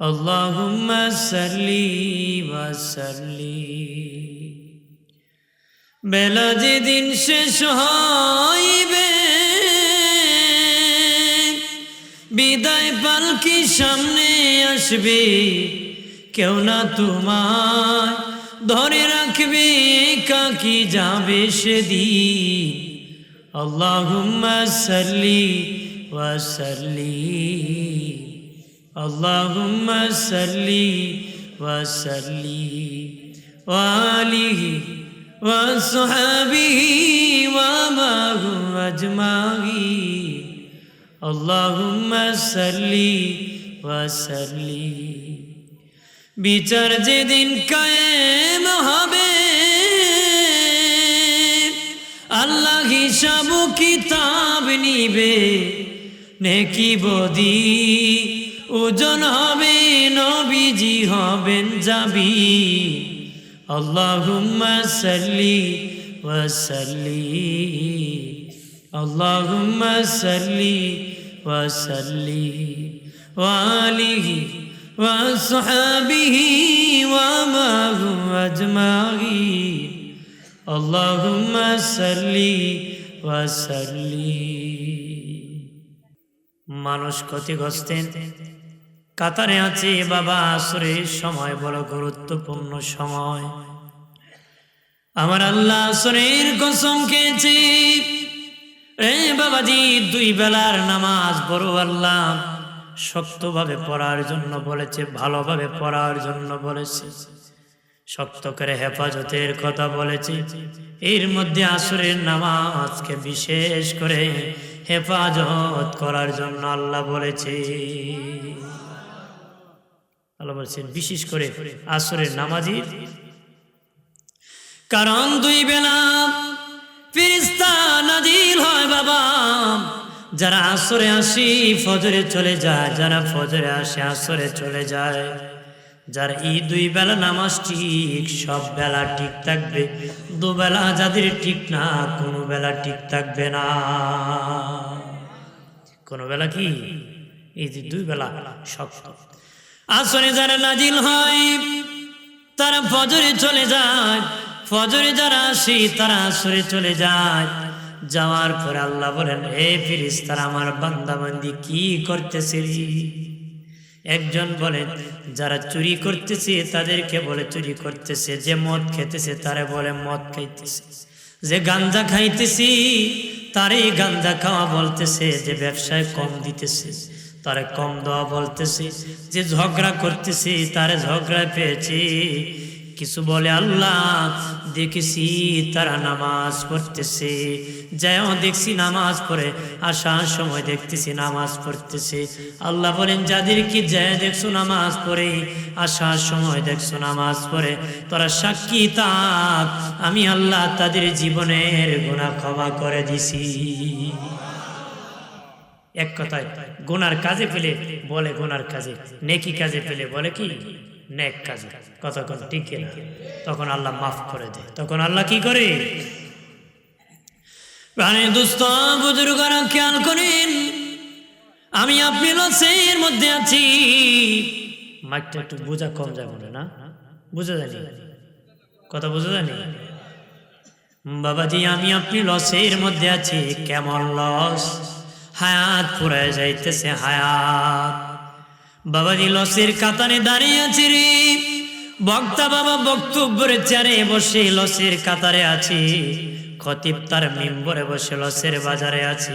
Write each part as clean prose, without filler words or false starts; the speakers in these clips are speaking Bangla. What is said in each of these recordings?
আল্লাহুম্মা সাল্লি ওয়া সাল্লিম। বেলা যেদিন শেষ হইবে, বিদায় পালকি সামনে আসবে, কেউ না তোমায় ধরে রাখবে, একাকি যাবে সেদিন। আল্লাহুম্মা সাল্লি ওয়া সাল্লিম। আল্লাহুম্মা সাল্লি ওয়া সাল্লিম ওয়া আলিহি ওয়া সাহবিহি ওয়া মাহু আজমাইন। আল্লাহুম্মা সাল্লি ওয়া সাল্লিম। বিচার যেদিন কায়েম হবে, আল্লাহ হিসাব কিতাব নিবে, নেকি বদি ওজন হবে, নবীজি হবেন যাবি। আল্লাহুম্মা সাল্লি ওয়া সাল্লিম। আল্লাহুম্মা সাল্লি ওয়া সাল্লিম ওয়া আলিহি ওয়া সাহবিহি ওয়া মাহু আজমাইন। আল্লাহুম্মা সাল্লি ওয়া সাল্লিম। মানুষ ক্ষতিগ্রস্তের কাতারে আছে বাবা। আসরের সময় বড় গুরুত্বপূর্ণ সময়। আমার আল্লাহ আসরের কসম খেয়েছে, রে বাবাজি, 2 বেলার নামাজ বড় আল্লাহ শক্তভাবে পড়ার জন্য বলেছে, ভালোভাবে পড়ার জন্য বলেছে, শক্ত করে হেফাজতের কথা বলেছে। এর মধ্যে আসরের নামাজকে বিশেষ করে হেফাজত করার জন্য আল্লাহ বলেছে। আল্লাহ বলছেন বিশেষ করে আসরের নামাজের, কারণ 2 বেলা ফেরেশতা নাজিল হয় বাবা। যারা আসরে আসি ফজরে চলে যায়, যারা ফজরে আসে আসরে চলে যায়। যার এই 2 বেলা নামাজ ঠিক, সব বেলা ঠিক থাকবে। 2 বেলা যাদের ঠিক না, কোনো বেলা ঠিক থাকবে না। কোনো বেলা কি, এই যে 2 বেলা শক্ত। আসরে যারা নাজিল হয় তারা ফজরে চলে যায়, ফজরে যারা আসে তারা আসরে চলে যায়। যাওয়ার পরে আল্লাহ বলেন, হে ফেরেশতারা, আমার বান্দা বান্দি কি করতেছে? একজন বলে যারা চুরি করতেছে তাদেরকে বলে চুরি করতেছে, যে মদ খেতেছে তারে বলে মদ খাইতেছে, যে গাঞ্জা খাইতেছি তারে গাঞ্জা খাওয়া বলতেছে, যে ব্যবসায় কম দিতেছে তারে কম দেওয়া বলতেছে, যে ঝগড়া করতেছে তারে ঝগড়ায় পেয়েছে। কিছু বলে আল্লাহ দেখেছি তারা নামাজ পড়তেছে, যাও দেখছি নামাজ পড়ে, আসার সময় দেখতেছি নামাজ পড়তেছে। আল্লাহ বলেন যাদেরকে যায় দেখছো নামাজ পড়ে, আসার সময় দেখছো নামাজ পড়ে, তোরা সাক্ষী থাক, আমি আল্লাহ তাদের জীবনের গুনাহ ক্ষমা করে দিছি। এক কথায় গুনার কাজে পেলে বলে গুনার কাজে, নেকি কাজে পেলে বলে কি নেক কাজে। কতক্ষণ ঠিক না, তখন আল্লাহ মাফ করে দেয়। তখন আল্লাহ কি করে? প্রাণে দুস্থ বুজুর্গরা খেয়াল করেন, আমি আপনি লসের মধ্যে আছি। মাইকটা একটু বোঝা কম যায় মনে না, বুঝা জানি কথা বুঝা জানি বাবাজি, আমি আপনি লসের মধ্যে আছি। কেমন লস? হায়াত পুরে যাইতেছে হায়াত। বাবাজি লসের কাতারে দাঁড়িয়ে আছে রে। বক্তা বাবা বক্তব্যের চেয়ারে বসে লসের কাতারে আছে, খতিব তার মিম্বরে বসে লসের বাজারে আছে,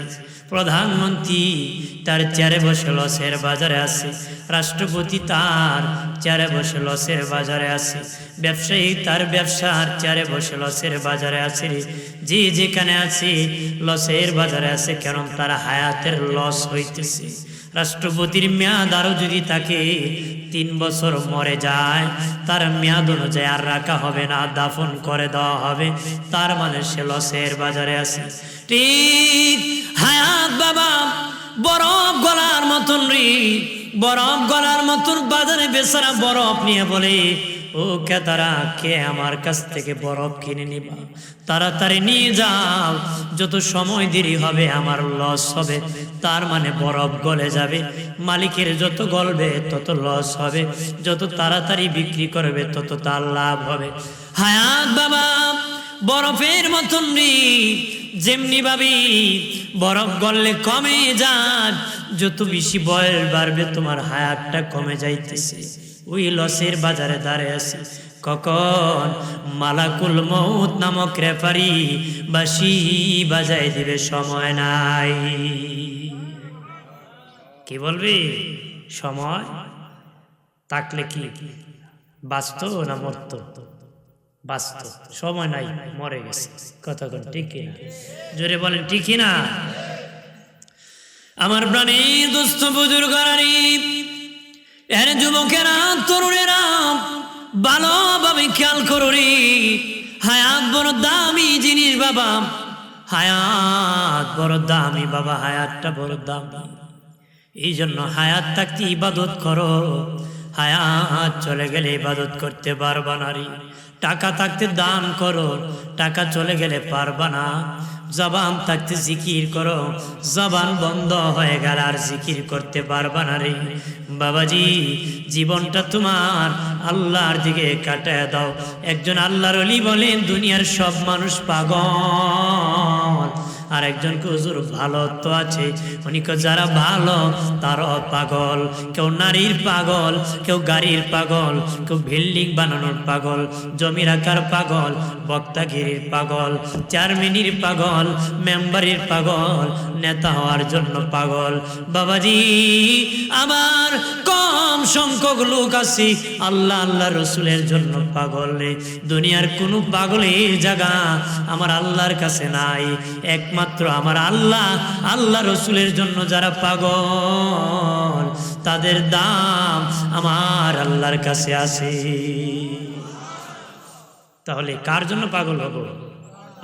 প্রধানমন্ত্রী তার চেয়ারে বসে লসের বাজারে আছে, রাষ্ট্রপতি তার চেয়ারে বসে লসের বাজারে আছে, ব্যবসায়ী তার ব্যবসার চেয়ারে বসে লসের বাজারে আছে। যে যেখানে আছে লসের বাজারে আছে, কারণ তার হায়াতের লস হইতেছে। রাষ্ট্রপতির মেয়াদ আরো যদি তাকে 3 বছর মরে যায়, তার মেয়াদ অনুযায়ী আর রাখা হবে না, দাফন করে দেওয়া হবে, তার মানে সে লসের বাজারে আছে। ঠিক হায়াত বাবা বরফ গলার মতন রে, বরফ গলার মতন বাজারে বেচারা বরফ নিয়ে বলে, ও ক্রেতারা, কে আমার কাছ থেকে বরফ কিনে নিবা? তাড়াতাড়ি নিয়ে যাও, যত সময় দেরি হবে আমার লস হবে, তার মানে বরফ গলে যাবে। মালিকের যত গলবে তত লস হবে, যত তাড়াতাড়ি বিক্রি করবে তত তার লাভ হবে। হায়াত বাবা বরফের মতন নেই, যেমনি ভাবি বরফ গললে কমে যায়, যত বেশি বয়স বাড়বে তোমার হায়াতটা কমে যাইতেছে। ওই লসের বাজারে দাঁড়িয়ে আছে, কখন মালাকুল মউত নামক রেফারি বাঁশি বাজাই দিবে, সময় নাই। কি বলবি? সময় থাকলে কি বাঁচতো না মরতো? বাঁচতো। সময় নাই, মরে গেছে। কথা কোন ঠিক কিনা? জোরে বলেন ঠিক কিনা? আমার প্রাণের দুস্থ বুজুর্গরানি, এর যুবকেরা, তরুণেরা, ভালোভাবে খেয়াল করুনি। হায়াত বড় দামি জিনিস বাবা, হায়াত বড় দামি বাবা, হায়াতটা বড় দামি। এই জন্য হায়াত থাকতে ইবাদত করো, হায়াত চলে গেলে ইবাদত করতে পারবা না রে। টাকা থাকতে দান করো, টাকা চলে গেলে পারবা না। জবান থাকতে জিকির করো, জবান বন্ধ হয়ে গেল আর জিকির করতে পারবা না রে। বাবাজি, জীবনটা তোমার আল্লাহর দিকে কাটায় দাও। একজন আল্লাহর ওলি বলেন, দুনিয়ার সব মানুষ পাগল। আর একজন হুজুর ভালো তো আছে, উনি যারা ভালো তারাও পাগল। কেউ নারীর পাগল, কেউ গাড়ির পাগল, কেউ বিল্ডিং বানানোর পাগল, জমি রাখার পাগল, বক্তাগিরির পাগল, চেয়ারম্যানের পাগল, মেম্বারের পাগল, নেতা হওয়ার জন্য পাগল। বাবাজি, আবার কম সংখ্যক লোক আছে আল্লাহ আল্লাহ রসুলের জন্য পাগল রে। দুনিয়ার কোনো পাগলের জায়গা আমার আল্লাহর কাছে নাই। একমাত্র আমার আল্লাহ আল্লাহ রসুলের জন্য যারা পাগল, তাদের দাম আমার আল্লাহর কাছে আছে। তাহলে কার জন্য পাগল হব?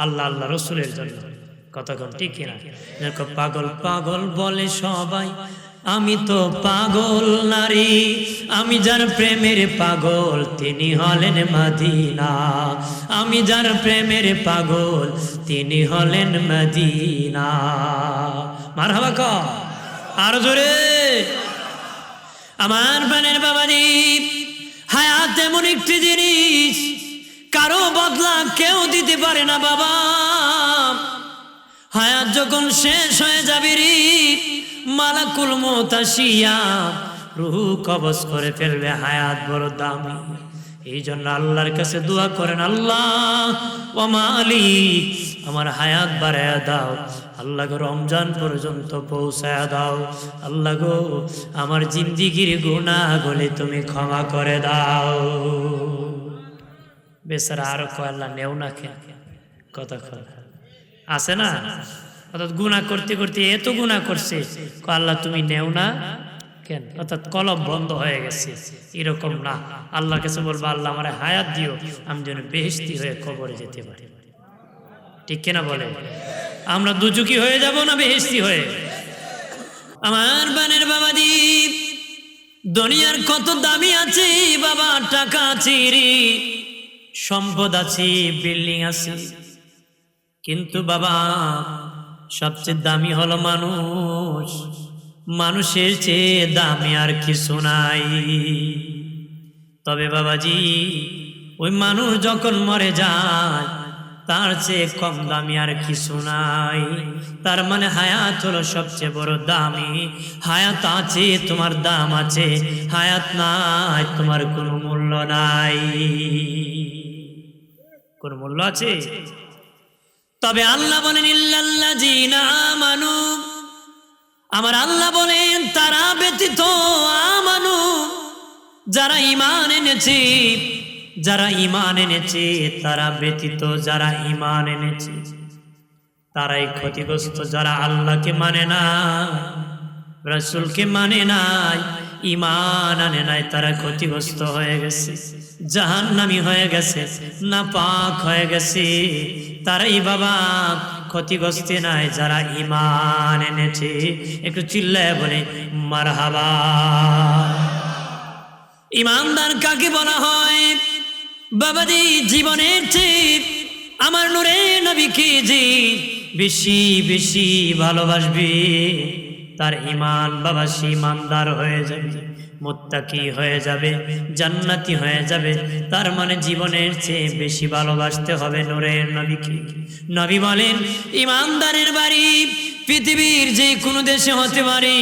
আল্লাহ আল্লাহ রসুলের জন্য। কতক্ষণ ঠিক কিনা? পাগল পাগল বলে সবাই, আমি তো পাগল নারী। আমি যার প্রেমের পাগল তিনি হলেন মদিনা। আমি যার প্রেমের পাগল তিনি হলেন মদিনা। মারহাবা ক আর জোরে। আমার প্রাণের বাবাজি, হায়াত এমন একটি জিনিস, কারো বদলা কেউ দিতে পারে না বাবা। হায়াত যখন শেষ হয়ে যাবে রে, মালাকুল মউত আসিয়া রূহ কবজ করে ফেলবে। হায়াত বড় দামি। এই জন্য আল্লাহর কাছে দোয়া করেন, আল্লাহ ও মালিক, আমার হায়াত বাড়ায়া দাও। আল্লাহ গো, রমজান পর্যন্ত পৌঁছায়া দাও। আল্লাহ গো, আমার জিন্দিগির গুনাহগুলি তুমি ক্ষমা করে দাও। বেচারা আরো কয়, আল্লাহ নেও না কেন? কথা আছে না? অর্থাৎ গুনাহ করতে করতে এত গুনাহ করছে, আল্লাহ তুমি নেও না কেন? অর্থাৎ কলম বন্ধ হয়ে গেছে। এরকম না, আল্লাহর কাছে বলবো, আল্লাহ আমার হায়াত দিও, আমি যেন বেহেশতি হয়ে কবরে যেতে পারি। ঠিক কিনা বলে? আমরা দুজকি হয়ে যাব না বেহেশতি হয়ে? আমার বানের বাবাজি, দুনিয়ার কত দামি আছে বাবা, টাকা আছে রে, সম্পদ আছে, বিল্ডিং আছে, কিন্তু বাবা সবচেয়ে দামি হলো মানুষ। মানুষের চেয়ে দামি আর কিছু নাই। তবে বাবাজি, ওই মানুষ যখন মরে যায়, তার চেয়ে কম দামি আর কিছু নাই। তার মানে হায়াত হলো সবচেয়ে বড় দামি। হায়াত আছে, তোমার দাম আছে। হায়াত নাই, তোমার কোনো মূল্য নাই। কোন মূল্য আছে? তবে আল্লাহ বলেন, ইল্লাল্লাযীনা আমানু, আমার আল্লাহ বলেন তারা ব্যতীত, আমানু, যারা ঈমান এনেছে, যারা ঈমান এনেছে, তারা ব্যতীত যারা ঈমান এনেছে তারাই ক্ষতিগ্রস্ত। যারা আল্লাহকে মানে না, রাসূলকে মানে নাই, ঈমান আনে নাই, তারা ক্ষতিগ্রস্ত হয়ে গেছে, জাহান্নামী হয়ে গেছে, নাপাক হয়ে গেছে। তারাই বাবা ক্ষতিগ্রস্ত নাই, যারা ঈমান এনেছে। একটু চিল্লায় বলে মারহাবা। ঈমানদার কাকে বলা হয়? বাবাজি জীবনের চেয়ে আমার নূরে নবীকে যে বেশি বেশি ভালোবাসবে তার ঈমান বাবা সে ঈমানদার হয়ে যাবে, মুত্তাকি হয়ে যাবে, জান্নাতি হয়ে যাবে। তার মানে জীবনের চেয়ে বেশি ভালোবাসতে হবে নূরের নবীকে। নবী বলেন ঈমানদারের বাড়ি পৃথিবীর যে কোনো দেশে হতে পারে।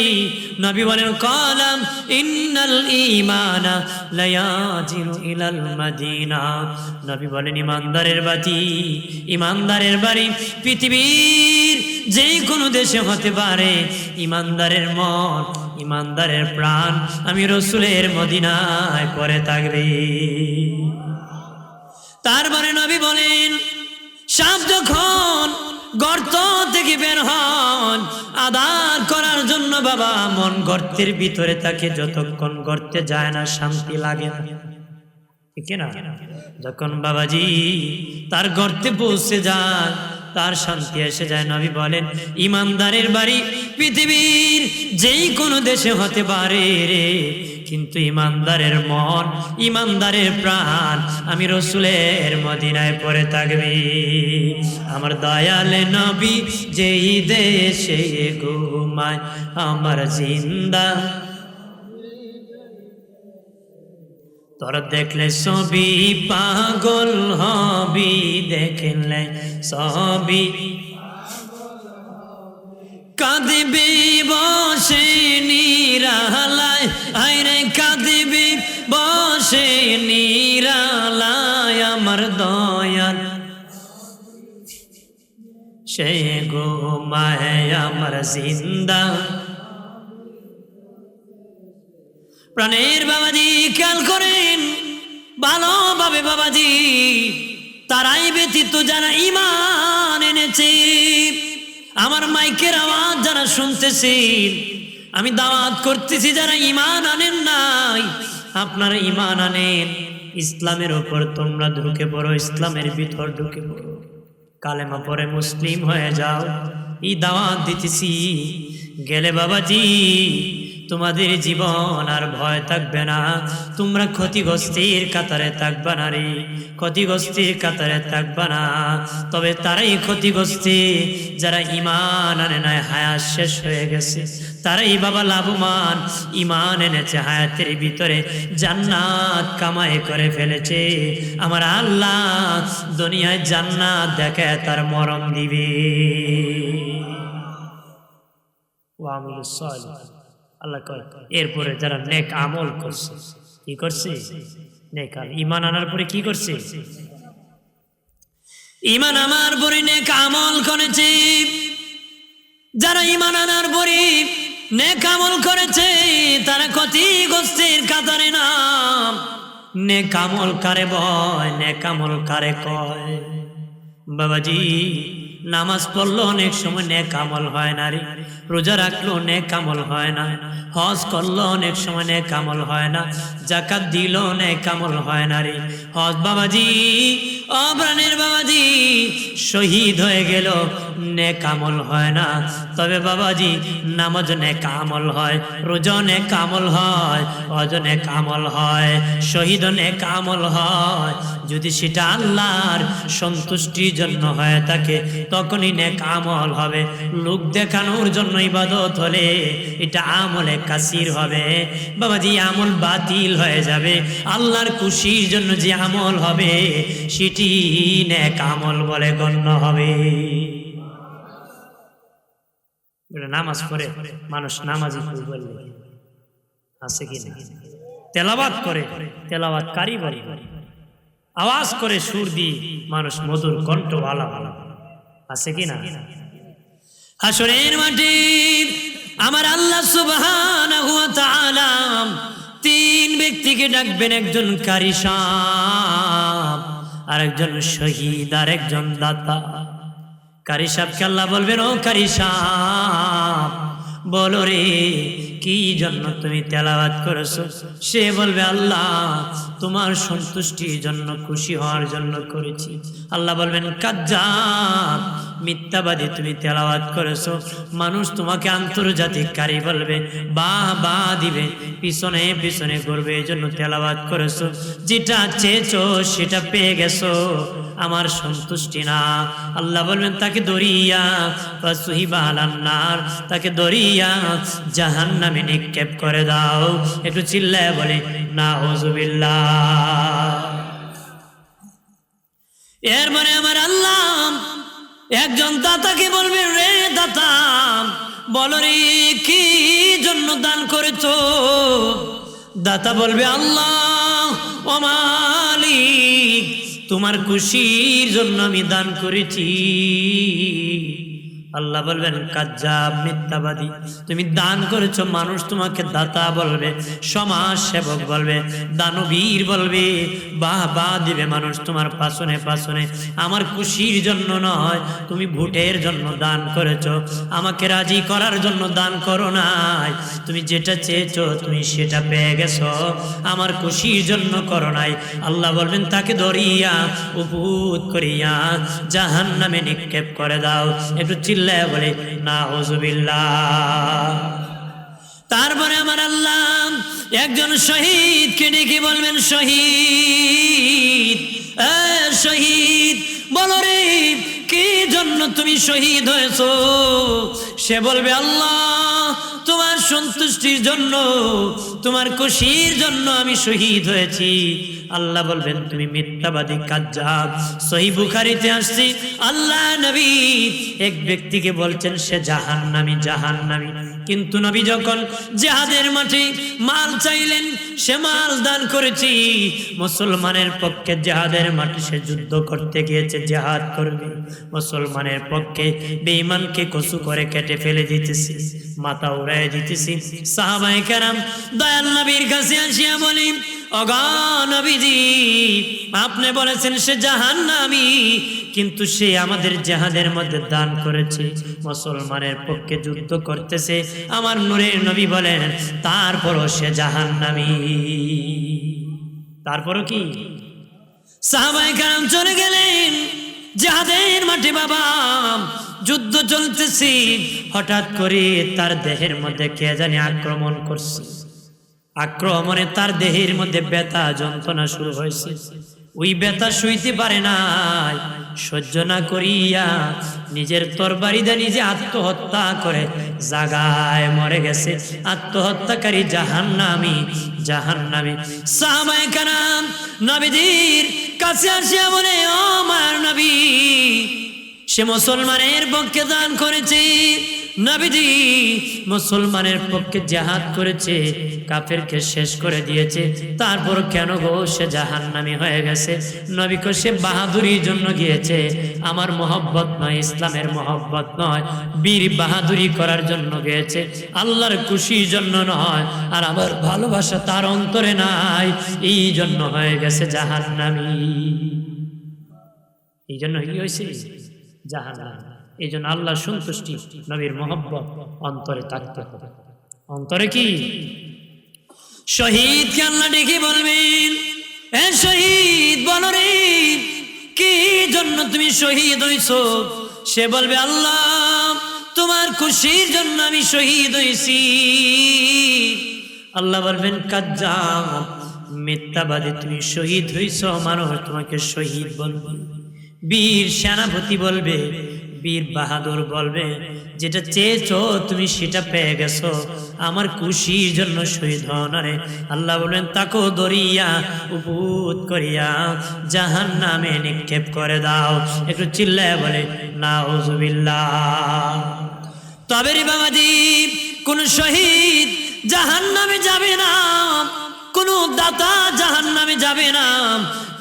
নবী বলেন কালাম ইন্নাল ঈমানা লায়াজিরু ইলাল মাদিনা। নবী বলেন ঈমানদারের বাড়ি, ঈমানদারের বাড়ি পৃথিবীর যে কোনো দেশে হতে পারে। ঈমানদারের মন, ঈমানদারের প্রাণ আমি রাসূলের মদিনায় পড়ে থাকবে। তারপরে নবী বলেন সাপ যখন গর্ত থেকে বের হন আদার করার জন্য বাবা মন গর্তের ভিতরে থাকে, যতক্ষণ গর্তে যায় না শান্তি লাগে না, ঠিক না? যখন বাবাজি তার গর্তে পৌঁছে যায় তার শান্তি এসে যায়। নবী বলেন ঈমানদারের বাড়ি পৃথিবীর যেই কোনো দেশে হতে পারে রে, কিন্তু ঈমানদারের মন, ঈমানদারের প্রাণ আমি রাসূলের মদিনায় পড়ে থাকবে। আমার দয়ালে নবী যেই দেশে ঘুমায় আমার জিন্দা তোর দেখলে সবই পাগল হবি, দেখলে সবই কাঁদবি বসে নিরালায়, আইরে কাঁদবি বসে নিরালায় আমার দয়াল সে ঘুমায় আমার জিন্দা। প্রাণের বাবাজি খেয়াল করেন ভালোভাবে বাবাজি, তারাই ব্যতীত যারা ঈমান এনেছে, আমার মাইকের আওয়াজ যারা শুনতেছেন, আমি দাওয়াত করতেছি যারা ঈমান আনেন নাই, আপনারা ঈমান আনেন, ইসলামের উপর তোমরা ঢুকে পড়ো, ইসলামের ভিতর ঢুকে পড়ো, কালেমা পড়ে মুসলিম হয়ে যাও। এই দাওয়াত দিতেছি, গেলে বাবাজি তোমাদের জীবন আর ভয় থাকবে না, তোমরা ক্ষতিগ্রস্তের কাতারে থাকবা না রে, ক্ষতিগ্রস্তের কাতারে থাকবা না। তবে তারাই ক্ষতিগ্রস্তে যারা ঈমান আনে নাই, হায়াত শেষ হয়ে গেছে, তারাই বাবা লাভবান। ঈমান এনেছে, হায়াতের ভিতরে জান্নাত কামাই করে ফেলেছে। আমার আল্লাহ দুনিয়ায় জান্নাত দেখে তার মরণ দিবে। ওয়ামিলুস সালিহ আল্লাহ কয় এরপরে যারা নেক আমল করছে, কি করছে? নেক আমল। ঈমান আনার পরে কি করছে? ঈমান আনার পরে নেক আমল করেছে। যারা ঈমান আনার পরে নেক আমল করেছে তারা ক্ষতিগ্রস্তের কাতারে না। নেক আমল কারে বয়, নেক আমল কারে কয়? বাবাজি নামাজ পড়লো অনেক সময় নেক আমল হয় না রে, রোজা রাখলো নেক আমল হয় না, হজ করলো অনেক সময় নেক আমল হয় না, যাকাত দিল নেক আমল হয় না রে। হজ বাবাজি অপ্রাণের বাবাজি শহীদ হয়ে গেল নেক আমল হয় না। তবে বাবাজি নামাজ নেক আমল হয়, রোজা নেক আমল হয়, হজ নেক আমল হয়, শহীদ নেক আমল হয়। যদি সেটা আল্লাহর সন্তুষ্টির জন্য হয়ে থাকে তখনই নেক আমল হবে। লোক দেখানোর জন্য ইবাদত হলে এটা আমলে কাসির হবে বাবাজি, আমল বাতিল হয়ে যাবে। আল্লাহর খুশির জন্য যে আমল হবে সেটি নেক আমল বলে গণ্য হবে। নামাজ পড়ে মানুষ নামাজি বললে আছে কি না? তেলাওয়াত করে তেলাওয়াতকারী বলে, আওয়াজ করে সুর দিয়ে মানুষ মধুর কণ্ঠ ভালা ভালা আছে কি না? হাসরের মাঠে আমার আল্লাহ সুবহানাহু ওয়া তাআলা তিন ব্যক্তিকে ডাকবেন, একজন কারি সাহেব, আরেকজন শহীদ, আর একজন দাতা। কারি সাহেবকে আল্লাহ বলবেন, ও কারি সাহেব বলো রে কি জন্য তুমি তেলাওয়াত করেছো? সে বলবে আল্লাহ তোমার সন্তুষ্টির জন্য, খুশি হওয়ার জন্য করেছি। আল্লাহ বলবেন কাজ্জাব, মিথ্যাবাদী তুমি তেলাওয়াত করেছো, মানুষ তোমাকে আন্তর্জাতিক কারি বলবে, বা দিবে, পিছনে পিছনে ঘুরবে, এই জন্য তেলাওয়াত করেছো। যেটা চেয়েছো সেটা পেয়ে গেছো, আমার সন্তুষ্টি না। আল্লাহ বলবেন তাকে দরিয়া ফাসুহিবা আলান্নার, তাকে দরিয়া জাহান্নামে নিক্ষেপ করে দাও। একটু চিল্লায় বলে নাউযুবিল্লাহ। এর মানে আমার আল্লাহ একজন দাতাকে বলবে, রে দাতা বলো রে কি জন্য দান করেছো? দাতা বলবে, আল্লাহ ও মালিক তোমার খুশির জন্য আমি দান করেছি। আল্লাহ বলবেন কাজ্জাব, মিথ্যাবাদী, তুমি দান করেছো, মানুষ তোমাকে দাতা বলবে, সমাজ সেবক বলবে, দানবীর বলবে, বাহ দিবে মানুষ তোমার পাছনে পাছনে। আমার খুশির জন্য নয়, তুমি ভোটের জন্য দান করেছো, আমাকে রাজি করার জন্য দান করো নাই। তুমি যেটা চেয়েছো তুমি সেটা পেয়ে গেছো, আমার খুশির জন্য করো নাই। আল্লাহ বলবেন তাকে ধরিয়া উপুত করিয়া জাহান্নামে নিক্ষেপ করে দাও। একটু বলে নাউযুবিল্লাহ। তারপরে আমার আল্লাহ একজন শহীদকে ডেকে বলবেন, শহীদ শহীদ বলো রে কি জন্য তুমি শহীদ হয়েছো? সে বলবে, আল্লাহ তোমার সন্তুষ্টির জন্য, তোমার খুশির জন্য আমি শহীদ হয়েছি। আল্লাহ বলবেন তুমি মিথ্যাবাদী, কাজ্জাব। সহিহ বুখারীতে আসছে আল্লাহ নবী এক ব্যক্তিকে বলছেন সে জাহান্নামী, জাহান্নামী। কিন্তু নবী যখন জিহাদের মাঠে মাল চাইলেন, সে মাল দান করেছি। মুসলমানের পক্ষে জিহাদের মাঠে সে যুদ্ধ করতে গিয়েছে, জিহাদ করবে। মুসলমানের পক্ষে বেঈমানকে কসু করে কেটে ফেলে দিতেছি, মাথা উড়ায় দিতেছি। সাহাবায়ে কেরাম দয়াল নবীর কাছে আসিয়া বলি, ওগো নবীজি আপনি বলেছেন সে জাহান্নামী, কিন্তু সে আমাদের জিহাদের মধ্যে দান করেছে, মুসলমানের পক্ষে যুদ্ধ করতেছে। আমার নূরের নবী বলেন তারপরও সে জাহান্নামী। তারপরও কি? সাহাবায়ে কেরাম চলে গেলেন জিহাদের মাঠে। বাবা যুদ্ধ চলতেছে, হঠাৎ করে তার দেহের মধ্যে কে জানি আক্রমণ করছে। আক্রমণে তার দেহের মধ্যে ব্যথা যন্ত্রণা শুরু হয়েছে। ওই ব্যথা সইতে পারে নাই, সহ্য না করিয়া নিজের তরবারি দিয়ে নিজে আত্মহত্যা করে জাগায় মরে গেছে। আত্মহত্যাকারী জাহান্নামী, জাহান্নামী। সাহাবায়ে কেরাম নবীজির কাছে আসিয়া বলে, ও আমার নবী সে মুসলমানের পক্ষে দান করেছে, নবীজি মুসলমানের পক্ষে জিহাদ করেছে, কাফেরকে শেষ করে দিয়েছে, তারপর কেন গো সে জাহান্নামী হয়ে গেছে? নবী কো সে বাহাদুরির জন্য গিয়েছে, আমার মহব্বত নয়, ইসলামের মহব্বত নয়, বীর বাহাদুরি করার জন্য গিয়েছে, আল্লাহর খুশির জন্য নয়, আর আমার ভালোবাসা তার অন্তরে নাই, এই জন্য হয়ে গেছে জাহান্নামী। এই জন্য কি হয়েছে? জাহান্নামী। এই জন্য আল্লাহর সন্তুষ্টি, নবীর মহব্বত অন্তরে থাকতে হবে। অন্তরে কি? শহীদকে আল্লাহ ডেকে বলবেন, এ শহীদ বলো রে কি জন্য তুমি শহীদ হইছো? সে বলবে, আল্লাহ তোমার খুশির জন্য আমি শহীদ হইছি। আল্লাহ বলবেন কাজ্জাব, মিথ্যাবাদী, তুমি শহীদ হইছো, মানুষ তোমাকে শহীদ বলবে, বীর সেনাপতি বলবে, বীর বাহাদুর বলবে, যেটা চেয়েছো তুমি সেটা পেয়ে গেছো, আমার খুশির জন্য শহীদ হও না রে। আল্লাহ বলেন তাকে দরিয়া উপুত করিয়া জাহান্নামে নিক্ষেপ করে দাও। একটু চিল্লায় বলে নাউযুবিল্লাহ। তবে রে বাবাজি, কোন শহীদ জাহান্নামে যাবে না, কোন দাতা জাহান্নামে যাবে না,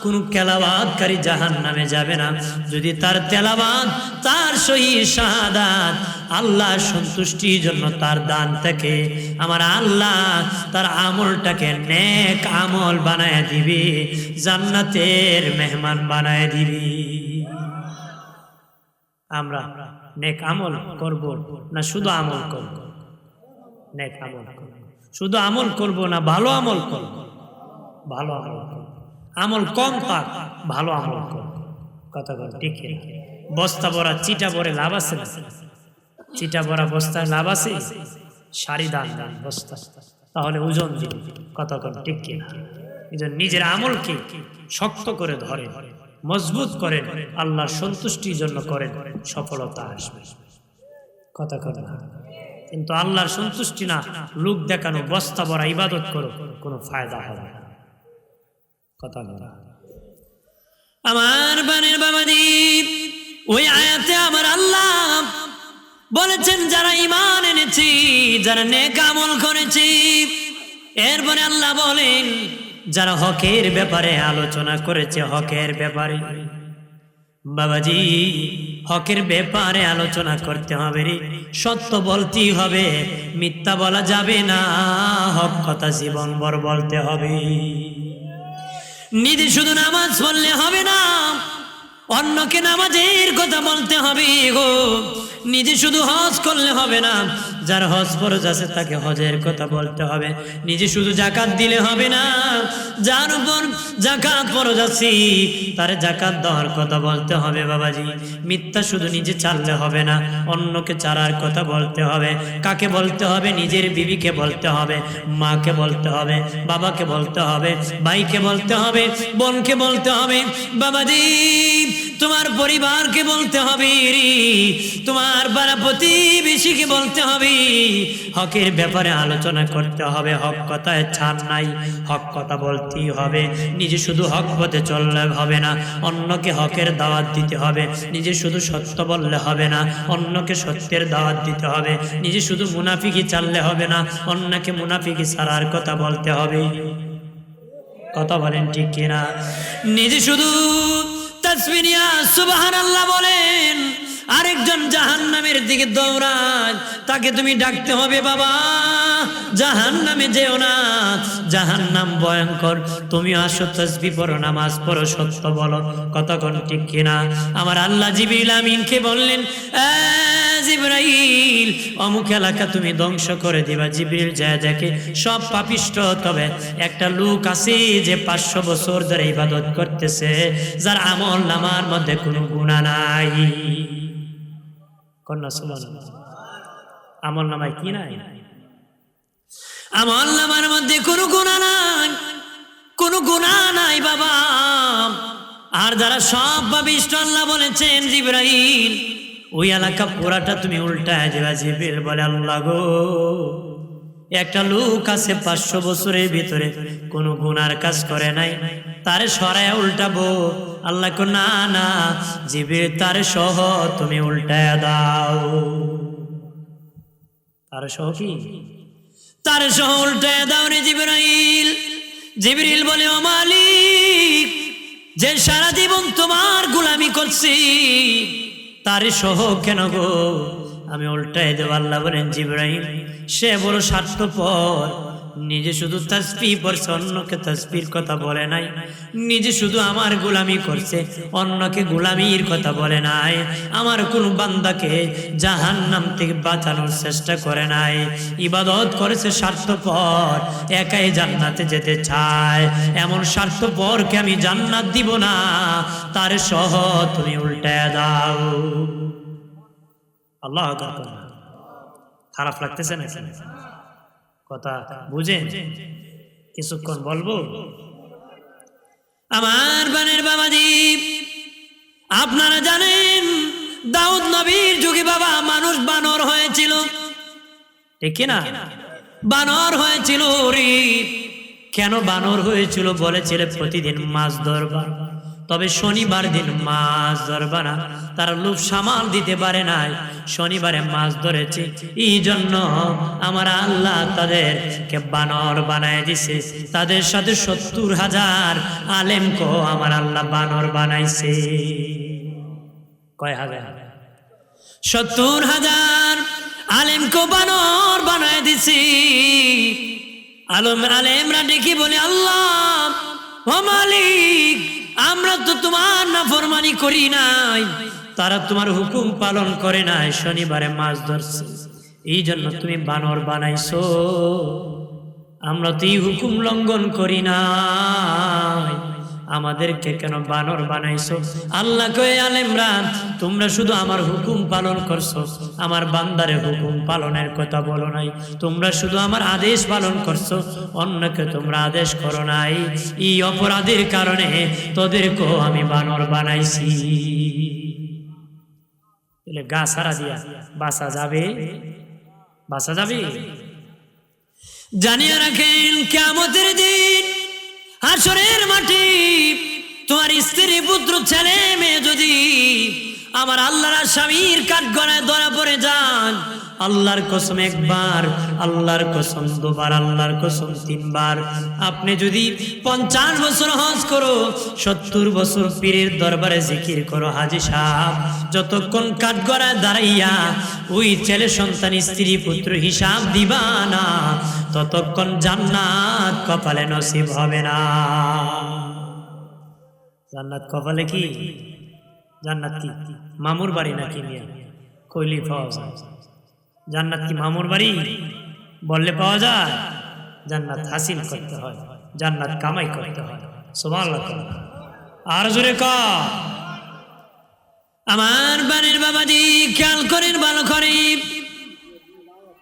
কোন তেলাওয়াতকারী জাহান্নামে যাবে না, যদি তার তেলাওয়াত, তার শহীদ শাহাদাত আল্লাহ সন্তুষ্টির জন্য তার দান থেকে আমার আল্লাহ তার আমলটাকে নেক আমল বানায় দিবে, জান্নাতের মেহমান বানায় দিবে। আমরা নেক আমল করব না শুধু আমল করব? নেক আমল করব। শুধু আমল করব না ভালো আমল করব? ভালো আমল করব। আমল কম থাক, ভালো আমল করব। কথা ঠিক। বস্তা ভরা চিটা ভরে লাভ আছে না? চিটা ভরা বস্তায় লাভ আছে? সারি দান দান বস্তা, তাহলে ওজন দিন কতক্ষণ ঠিক কিনা। নিজের আমলকে শক্ত করে ধরে মজবুত করেন, আল্লাহর সন্তুষ্টির জন্য করেন, সফলতা আসবে কতক্ষণ না। কিন্তু আল্লাহর সন্তুষ্টি না, লোক দেখানো বস্তা ভরা ইবাদত করো, কোনো ফায়দা হবে না কথা না। আমার বানের বাবাজি, ওই আয়াতে আমার আল্লাহ বলেছেন যারা ঈমান এনেছি, যারা নেক আমল করেছি। এরপরে আল্লাহ বলেন যারা হকের ব্যাপারে আলোচনা করেছে, হকের ব্যাপারে বাবাজি, হকের ব্যাপারে আলোচনা করতে হবে রে, সত্য বলতেই হবে, মিথ্যা বলা যাবে না, হক কথা জীবনভর বলতে হবে। নিজে শুধু নামাজ পড়লে হবে না, অন্যকে নামাজের কথা বলতে হবে গো। নিজে শুধু হজ করলে হবে না, যার হজ ফরজ আছে তাকে হজের কথা বলতে হবে। নিজে শুধু যাকাত দিলে হবে না, যার উপর যাকাত ফরজ আছে তার যাকাত দেওয়ার কথা বলতে হবে বাবাজি। মিথ্যা শুধু নিজে চাললে হবে না, অন্যকে চালার কথা বলতে হবে। কাকে বলতে হবে? নিজের বিবিকে বলতে হবে, মাকে বলতে হবে, বাবাকে বলতে হবে, ভাইকে বলতে হবে, বোনকে বলতে হবে বাবাজি, তোমার পরিবারকে বলতে হবে, তোমার পাড়া প্রতিবেশীকে বলতে হবে। হকের ব্যাপারে আলোচনা করতে হবে, হক কথায় ছাড় নাই, হক কথা বলতেই হবে। নিজে শুধু হক পথে চললে হবে না, অন্যকে হকের দাওয়াত দিতে হবে। নিজে শুধু সত্য বললে হবে না, অন্যকে সত্যের দাওয়াত দিতে হবে। নিজে শুধু মুনাফিকি চাললে হবে না, অন্যকে মুনাফিকি ছাড়ার কথা বলতে হবে। কথা বলেন ঠিক কিনা? নিজে শুধু তাসবিহ নিয়া সুবহানাল্লাহ বলেন, আরেকজন জাহান্নামের দিকে দৌড়ায়, তাকে তুমি ডাকতে হবে, বাবা জাহান্নামে যেও না, জাহান্নাম ভয়ঙ্কর, তুমি আসো, তাসবিহ পড়ো, নামাজ পড়ো, সত্য বলো। কতক্ষণ ঠিক কিনা? আমার আল্লাহ জিবরিল আমিনকে বললেন, জিবরাইল অমুক এলাকা তুমি ধ্বংস করে দিবা। জিবরিল যায় দেখে সব পাপিষ্ঠ, তবে একটা লোক আছে যে 500 বছর ধরে ইবাদত করতেছে, যার আমল নামার মধ্যে কোনো গুনাহ নাই। কন্যা সুবহানাল্লাহ। আমল নামায় কি নাই? আমল নামার মধ্যে কোনো গুনাহ নাই, কোনো গুনাহ নাই বাবা। আর যারা সব পাপিষ্ঠ, আল্লাহ বলেছেন জিবরাইল ওই এলাকা পুরাটা তুমি উল্টায় দিবা। জিবরিল বলে, আল্লাহ গো, একটা লোক আছে 500 বছরের ভিতরে কোনো গুনার কাজ করে নাই, তারে সরায় উল্টাবো। আল্লাহ কো না না জিবরিল, তারে সহ তুমি উল্টায় দাও। তারে সহ কি? তারে সহ উল্টায় দাও রে জিবরাইল। জিবরিল বলে, ও মালিক, যে সারা জীবন তোমার গোলামি করছি, তারে সহ কেন গো আমি উল্টায় দেব? আল্লাহ বলেন, জিবরাইল সে বড় স্বার্থপর, নিজে শুধু তাসবিহ পড়ছে, অন্যকে তাসবিহর কথা বলে নাই। নিজে শুধু আমার গোলামি করছে, অন্যকে গোলামির কথা বলে নাই। আমার কোন বান্দাকে জাহান্নাম থেকে বাঁচানোর চেষ্টা করে নাই। ইবাদত করেছে স্বার্থপর, একাই জান্নাতে যেতে চায়, এমন স্বার্থপরকে আমি জান্নাত দিব না, তার সহ তুমি উল্টায় দাও। আল্লাহ আকবার। খারাপ লাগতেছে না? কথা বুঝেন? কিছুক্ষণ বলবো। আমার বানের বাবাজি, আপনারা জানেন দাউদ নবীর যুগে বাবা মানুষ বানর হয়েছিল, ঠিক না? বানর হয়েছিল রে। কেন বানর হয়েছিল? বলেছিল প্রতিদিন মাছ ধরবা, তবে শনিবার দিন মাছ ধরবা না। তারা লোভ সামাল দিতে পারে নাই, শনিবারে মাছ ধরেছে। এই জন্য আমার আল্লাহ তাদেরকে বানর বানায় দিছে। তাদের সাথে 70,000 আলেমকে আমার আল্লাহ বানর বানাইছে। কয় হাজার? 70,000 আলেমকে বানর বানায় দিছে। আলেমরা ডেকে বলে, আল্লাহ ও মালিক, আমরা তো তোমার নাফরমানি করি নাই, তারা তোমার হুকুম পালন করে নাই, শনিবারে মাছ ধরছে, এই জন্য তুমি বানর বানাইছো। আমরা তো এই হুকুম লঙ্ঘন করি নাই, আমাদেরকে কেন বানর বানাইছো? আল্লাহ কয়ে আলেমরা তোমরা শুধু আমার হুকুম পালন করছো, আমার বান্দারে হুকুম পালনের কথা বলো নাই। তোমরা শুধু আমার আদেশ পালন করছো, অন্যকে তোমরা আদেশ করো নাই। এই অপরাধের কারণে তোদেরকেও আমি বানর বানাইছি। গা সারা দিয়া বাঁচা যাবে? বাঁচা যাবে? জানিয়ে রাখেন কিয়ামতের দিন হাসরের মাটি তোমার স্ত্রী পুত্র ছেলে মেয়ে যদি আমার আল্লাহর স্বামীর কাঠগড়ায় ধরা পড়ে যান, আল্লাহর কসম একবার, আল্লাহর কসম দুবার, আল্লাহর কসম তিনবার, আপনি যদি 50 বছর হজ করো, 70 বছর পীরের দরবারে জিকির করো, হাজী সাহেব যতক্ষণ কাঠগড়ায় দাঁড়াইয়া ওই ছেলে সন্তান স্ত্রী পুত্র হিসাব দিবা না, ততক্ষণ জান্নাত কপালে নসিব হবে না। জান্নাত কপালে কি? জান্নাত কি মামুর বাড়ি নাকি মিয়া? কইলি পাওয়া যায়? জান্নাত কি মামুর বাড়ি বললে পাওয়া যায়? জান্নাত হাসিল করতে হয়, জান্নাত কামাই করতে হয়। সুবহানাল্লাহ। আর জোরে ক। আমার বাড়ির বাবাজি খেয়াল করেন, ভালো করে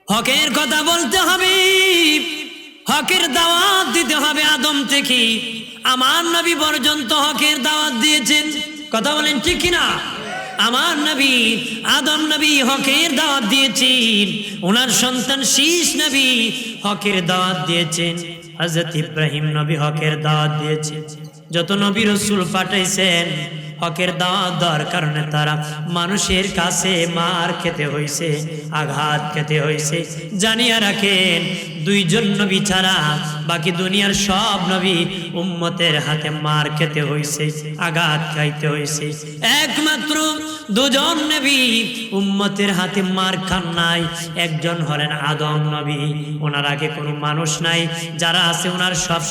হকের কথা বলতে হবে, হকের দাওয়াত দিতে হবে। আদম থেকে আমার নবী পর্যন্ত হকের দাওয়াত দিয়েছেন, কথা বলেন ঠিক কিনা? আমার নবী আদম নবী হকের দাওয়াত দিয়েছেন, ওনার সন্তান শীষ নবী হকের দাওয়াত দিয়েছেন, হযরত ইব্রাহিম নবী হকের দাওয়াত দিয়েছেন। যত নবী রাসূল পাঠাইছেন হকের দাওয়াত দেওয়ার কারণে তারা মানুষের কাছে মার খেতে হয়েছে, আঘাত খেতে হয়েছে। জানিয়ে রাখেন 2 জন নবী ছাড়া বাকি দুনিয়ার সব নবী উম্মতের হাতে মার খেতে হয়েছে, আঘাত খাইতে হয়েছে। একমাত্র 2 জন নবী উম্মতের হাতে মার খান নাই, একজন হলেন আদম নবী। ওনার আগে কোনো মানুষ নাই, যারা আছে ওনার সব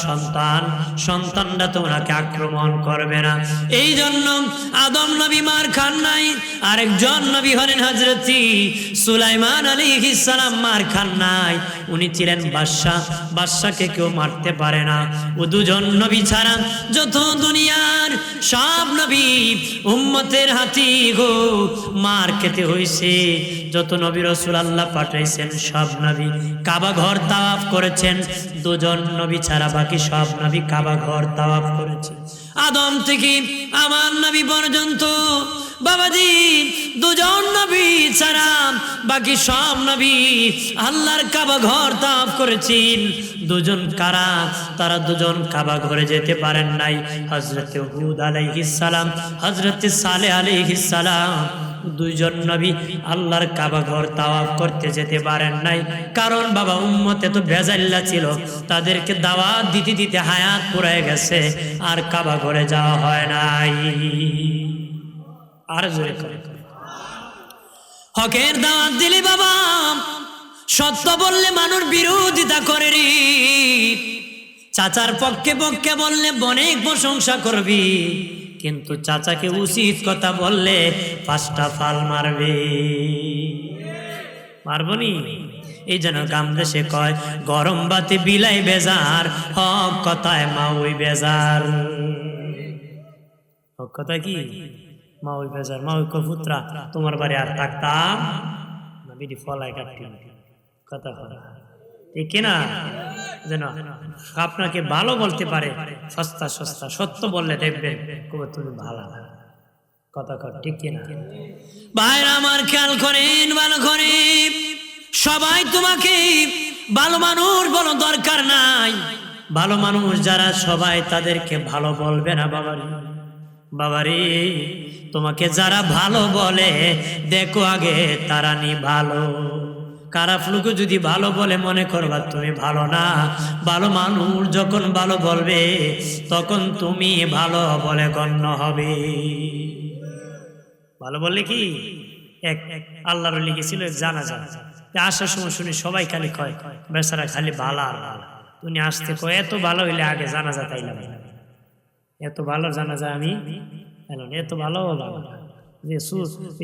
সন্তানরা তো ওনাকে আক্রমণ করবে না, এই জন্য আদম নবী মার খান নাই। আরেকজন নবী হলেন হযরত সুলাইমান আলাইহিস সালাম, মার খান নাই, উনি ছিলেন বাদশা, বাদশাকে কেউ মারতে পারে না। ও 2 জন নবী ছাড়া যত দুনিয়ার সব নবী উম্মতের হাতে গো মার খেতে হয়েছে। যত নবী রাসূল আল্লাহ পাঠাইছেন সব নবী কাবা ঘর তাওয়াফ করেছেন, 2 জন নবী ছাড়া বাকি সব নবী কাবা ঘর তাওয়াফ করেছে। আদম থেকে আমার নবী পর্যন্ত বাবাজি 2 জন নবী ছাড়া বাকি সব নবী আল্লাহর কাবা ঘর তাওয়াফ করেছেন। 2 জন কারা? তারা 2 জন কাবা ঘরে যেতে পারেন নাই, হযরত হুদ আলাইহিস সালাম, হযরত সালেহ আলাইহিস সালাম। 2 জন নবী আল্লাহর কাবা ঘর তাওয়াফ করতে যেতে পারেন নাই, কারণ বাবা উম্মতে তো বেজাল্লা ছিল, তাদেরকে দাওয়াত দিতে দিতে হায়াত পুরায় গেছে, আর কাবা ঘরে যাওয়া হয় নাই। আর জোরে করে হকের দাওয়াত দিলে বাবা, সত্য বললে মানুষ বিরোধিতা করে রে, চাচার পক্ষে পক্ষে বললে অনেক প্রশংসা করবি, কিন্তু চাচাকে উচিত কথা বললে 5টা ফাল মারবে। মারবনি? এই জন্য গাম দেশে কয় গরম বাতি বিলাই বেজার, হক কথায় মা ওই বেজার। হক কথা কি? মা ওই বেজার, মা ওই কপুত্রা তোমার বাড়ি আর থাকতাম না, বিডি ফলাই কাটতাম, কথা কথা ঠিক কিনা? যেন আপনাকে ভালো বলতে পারে, সস্তা সস্তা সত্য বললে দেখবেন তুমি ভালো, কথা কর ঠিক কিনা? ভাইরা আমার খেয়াল করেন, ভালো করে সবাই তোমাকে ভালো মানুষ বলো দরকার নাই, ভালো মানুষ যারা সবাই তাদেরকে ভালো বলবে না। বাবারে তোমাকে যারা ভালো বলে দেখো আগে তারা নি ভালো। খারাপ লোক যদি ভালো বলে মনে করবা তুমি ভালো না, ভালো মানুষ যখন ভালো বলবে তখন তুমি ভালো বলে গণ্য হবে। ভালো বললে কি এক আল্লাহর লিখেছিল জানাজা, আসার সময় শুনি সবাই খালি কয় বেচারা খালি ভালো আর ভালো, তুমি আসতে কয় এত ভালো হইলে আগে জানাজা তাইলাম, এত ভালো জানাজা আমি এত ভালো যে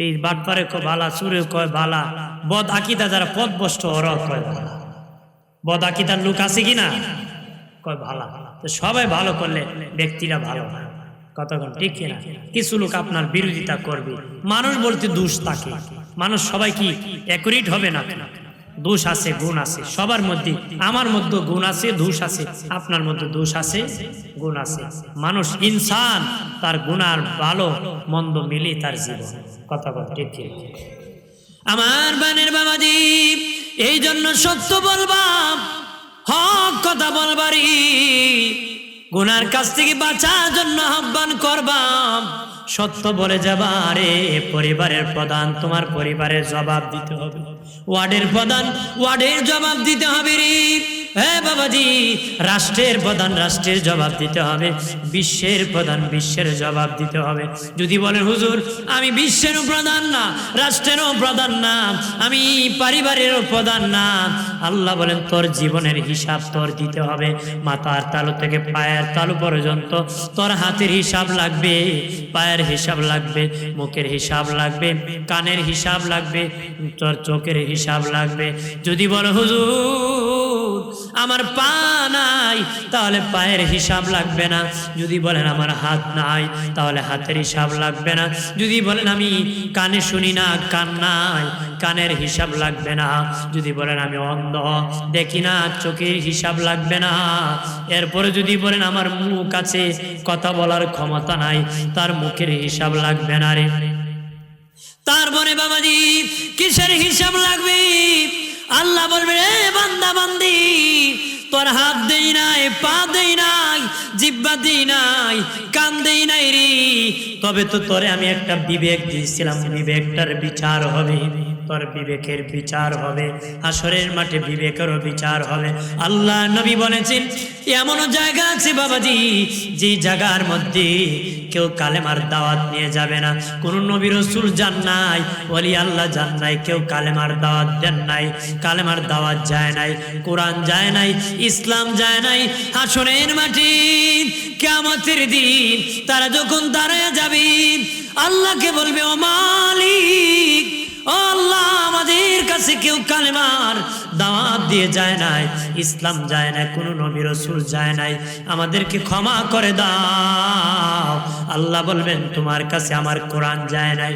এই বাটপারে কয় বালা, চুরে কয় বালা, বদ আকিদা যারা পথভ্রষ্ট ওরা কয় ভালা, বদ আকিদার লোক আছে কিনা কয় ভালা। তো সবাই ভালো করলে ব্যক্তিরা ভালো হয়। কতক্ষণ ঠিক কিনা? কিছু লোক আপনার বিরোধিতা করবে, মানুষ বলতে দোষ থাকে, মানুষ সবাই কি অ্যাকুরেট হবে না, দোষ আছে গুণ আছে সবার মধ্যে। আমার মধ্যে গুণ আছে দোষ আছে, আপনার মধ্যে দোষ আছে গুণ আছে। মানুষ ইনসান, তার গুণ আর ভালো মন্দ মিলে তার জীবন। কথা বল ঠিক কি? আমার বানের বাবাজি, এই জন্য সত্য বলবা, হক কথা বলবারি, গুনার কাছ থেকে বাঁচার জন্য আহ্বান করবা, সত্য বলে যাবা। আরে পরিবারের প্রধান, তোমার পরিবারের জবাব দিতে হবে। ওয়ার্ডের প্রধান, ওয়ার্ডের জবাব দিতে হবে রে। হ্যাঁ বাবাজি, রাষ্ট্রের প্রধান, রাষ্ট্রের জবাব দিতে হবে। বিশ্বের প্রধান, বিশ্বের জবাব দিতে হবে। যদি বলেন হুজুর আমি বিশ্বেরও প্রধান না, রাষ্ট্রেরও প্রধান না, আমি পরিবারেরও প্রধান না, আল্লাহ বলেন তোর জীবনের হিসাব তোর দিতে হবে। মাথার তালু থেকে পায়ের তালু পর্যন্ত তোর হাতের হিসাব লাগবে, পায়ের হিসাব লাগবে, মুখের হিসাব লাগবে, কানের হিসাব লাগবে, তোর চোখের হিসাব লাগবে। যদি বলো হুজুর আমার পা নাই, তাহলে পায়ের হিসাব লাগবে না। যদি বলেন আমার হাত নাই, তাহলে হাতের হিসাব লাগবে না। যদি বলেন আমি কানে শুনি না, কান নাই, কানের হিসাব লাগবে না। যদি বলেন আমি অন্ধ, দেখি না, চোখের হিসাব লাগবে না। এরপরে যদি বলেন আমার মুখ আছে, কথা বলার ক্ষমতা নাই, তার মুখের হিসাব লাগবে না রে। তারপরে বাবাজি কিসের হিসাব লাগবে? আল্লাহ বলবে রে বান্দা বান্দি, তোর হাত দেই নাই, পা দেই নাই, জিহ্বা দেই নাই, কান দেই নাই রে, তবে তো তোরে আমি একটা বিবেক দিয়েছিলাম, বিবেকটার বিচার হবে, তোর বিবেকের বিচার হবে, হাসরের মাঠে বিবেকেরও বিচার হবে। আল্লাহ নবী বলেছেন এমনও জায়গা আছে বাবাজি, যে জায়গার মধ্যে কেউ কালেমার দাওয়াত নিয়ে যাবে না। কোন নবী রাসূল যান নাই, ওলি আল্লাহ যান নাই, কেউ কালেমার দাওয়াত দেন নাই, কালেমার দাওয়াত যায় নাই, কোরআন যায় নাই, ইসলাম যায় নাই। হাসরের মাঠে কিয়ামতের দিন তারা যখন দাঁড়ায় যাবে, আল্লাহকে বলবে ও মালিক, ও আল্লাহ, আমাদের কাছে কেউ কালেমার দাওয়াত দিয়ে যায় নাই, ইসলাম যায় নাই, কোন নবী রাসূল যায় নাই, আমাদেরকে ক্ষমা করে দাও। আল্লাহ বলবেন তোমার কাছে আমার কোরআন যায় নাই,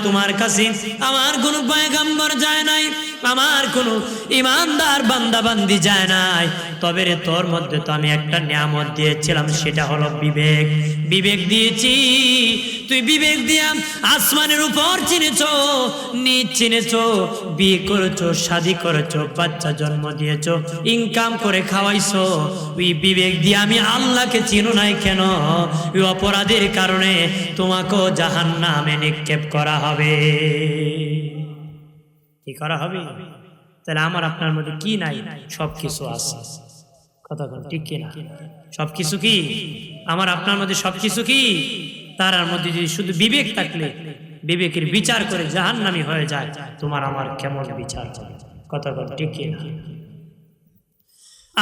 তোমার কাছে আমার কোন পয়গম্বর যায় নাই, আমার কোন ইমানদার বান্দা বান্দি যায় নাই, তবে রে তোর মধ্যে তো আমি একটা নিয়ামত দিয়েছিলাম, সেটা হলো বিবেক। বিবেক দিয়েছি, তুই বিবেক দিয়া আসমানের উপর চিনেছো, নিচ চিনেছো, বিয়ে করেছো, শাদী করেছো, বাচ্চা জন্ম দিয়েছো, ইনকাম করে খাওয়াইছো, ওই বিবেক দিয়ে আমি আল্লাহকে চিনো নাই কেন? ওই অপরাধের কারণে তোমাকেও জাহান্নামে নিক্ষেপ করা হবে। কি করা হবে? তাহলে আমার আপনার মধ্যে কি নাই? সবকিছু আছে। কথা বল ঠিক কিনা? সবকিছু কি আমার আপনার মধ্যে? সবকিছু কি? তার মধ্যে যদি শুধু বিবেক থাকলে, বিবেকের বিচার করে জাহান্নামী হয়ে যায়, তোমার আমার কেমন বিচার হবে? কথা বল ঠিক কিনা?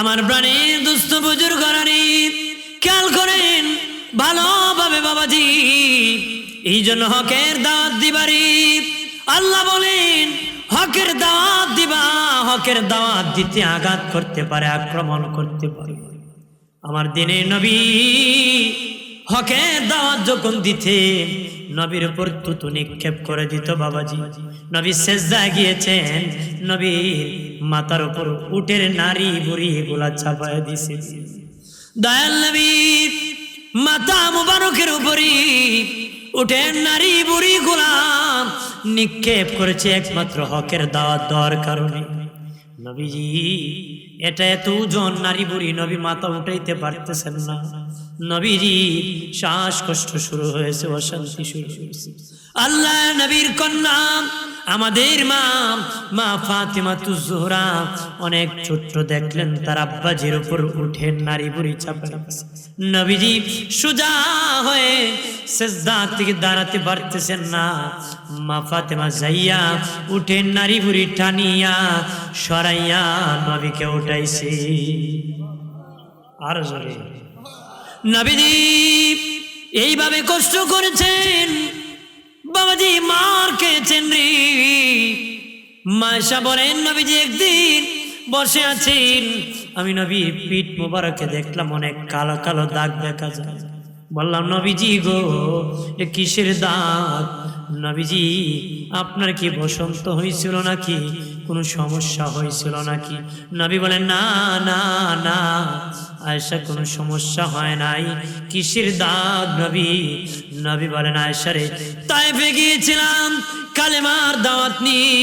আমার প্রাণের দুস্থ বুজুর্গরানি খেয়াল করেন ভালোভাবে বাবাজি, এই জন্য হকের দাওয়াত দিবারি আল্লাহ বলেন, হকের দাওয়াত দিবা। হকের দাওয়াত দিতে আঘাত করতে পারে, আক্রমণ করতে পারে। আমার দিনে নবী হকের দাওয়াত যখন দিতে, নবীর উপর তুতু নিক্ষেপ করে দিত বাবাজি। নবী সেজদায় গিয়েছেন, নবীর মাথার উপর উটের নারী বুড়ি এগুলা চাপায় দিছে। দয়াল নবীর মাথা মুবারকের উপরই উটের নারী বুড়ি গুলা নিক্ষেপ করেছে একমাত্র হকের দাওয়াত দেওয়ার কারণে। নবীজি এটা এত ওজন, নারী বুড়ি, নবী মাথা উঠাইতে পারতেছেন না। নবীজি শ্বাসকষ্ট শুরু হয়েছে, অশান্তি শুরু হয়েছে। আল্লাহ নবীর কন্যা আমাদের মা ফাতিমাতুজ জোহরা অনেক ছোট্ট, দেখলেন তার আব্বাজির উপর উঠেন নারী বুড়ি চাপায়। নবীজি সোজা হয়ে সিজদা থেকে দাঁড়াতে পারতেছেন না। মা ফাতিমা যাইয়া উঠেন নারী বুড়ি টানিয়া সরাইয়া নবীকে উঠাইছে। আর জোরে নবীজি এইভাবে কষ্ট করেছেন বাবাজি, মার খেয়েছেন রে। মায়েশা বলেন নবীজি একদিন বসে আছেন, আমি নবী পিঠ মোবারকে দেখলাম অনেক কালো কালো দাগ দেখা যায়। বললাম নবীজি গো, এ কিসের দাগ? নবীজি আপনার কি বসন্ত হয়েছিল নাকি, কোনো সমস্যা হয়েছিল নাকি? নবী বলেন না না না আয়েশা, কোনো সমস্যা হয় নাই। কিসের দাগ নবী? নবী বলেন আয়েশা রে, তায়েফে গিয়েছিলাম কালেমার দাওয়াত নিয়ে,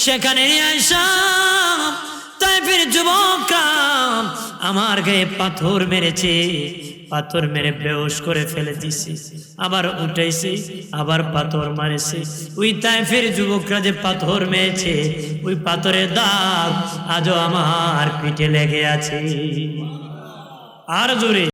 সেখানে আয়েশা তায়েফের যুবকরা আমার গায়ে পাথর মেরেছে, পাথর মেরে বেহুশ করে ফেলে দিছে, আবার উঠাইছে, আবার পাথর মারেছে। ওই তায়েফের যুবকরা যে পাথর মেরেছে, ওই পাথরের দাগ আজও আমার পিঠে লেগে আছে। আর জোরে